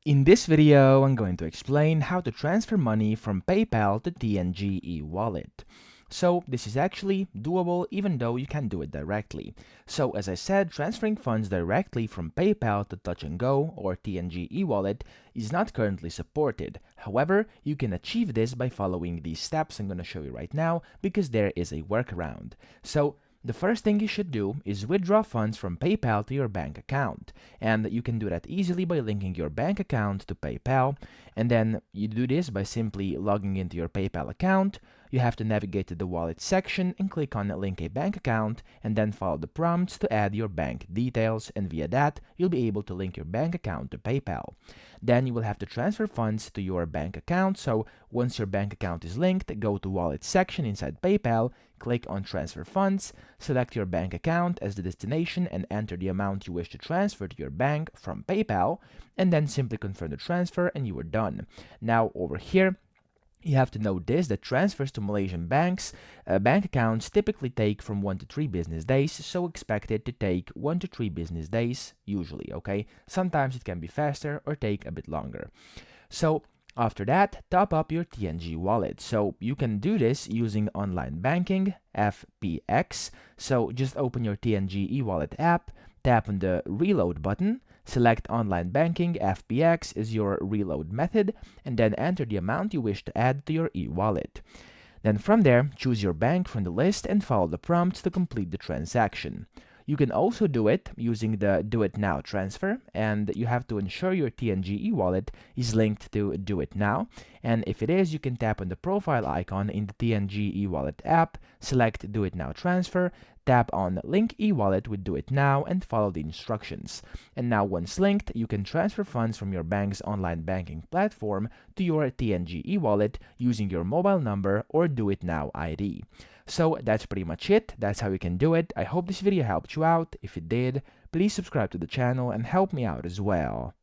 In this video, I'm going to explain how to transfer money from PayPal to TNG eWallet. So this is actually doable even though you can do it directly. So as I said, transferring funds directly from PayPal to Touch and Go or TNG eWallet is not currently supported. However, you can achieve this by following these steps I'm going to show you right now because there is a workaround. So the first thing you should do is withdraw funds from PayPal to your bank account, and you can do that easily by linking your bank account to PayPal, and then you do this by simply logging into your PayPal account. You have to navigate to the wallet section and click on link a bank account, and then follow the prompts to add your bank details, and via that you'll be able to link your bank account to PayPal. Then you will have to transfer funds to your bank account, so once your bank account is linked, go to wallet section inside PayPal, click on transfer funds, select your bank account as the destination and enter the amount you wish to transfer to your bank from PayPal, and then simply confirm the transfer and you are done. Now over here, you have to note this, that transfers to Malaysian banks, bank accounts typically take from 1 to 3 business days, so expect it to take 1 to 3 business days usually, okay? Sometimes it can be faster or take a bit longer. So after that, top up your TNG wallet. So you can do this using online banking, FPX. So just open your TNG eWallet app, tap on the reload button, select online banking, FPX is your reload method, and then enter the amount you wish to add to your eWallet. Then from there, choose your bank from the list and follow the prompts to complete the transaction. You can also do it using the Do It Now transfer, and you have to ensure your TNG eWallet is linked to Do It Now, and if it is, you can tap on the profile icon in the TNG eWallet app, select Do It Now transfer, tap on Link eWallet with Do It Now, and follow the instructions. And now once linked, you can transfer funds from your bank's online banking platform to your TNG eWallet using your mobile number or Do It Now ID. So that's pretty much it. That's how you can do it. I hope this video helped you out. If it did, please subscribe to the channel and help me out as well.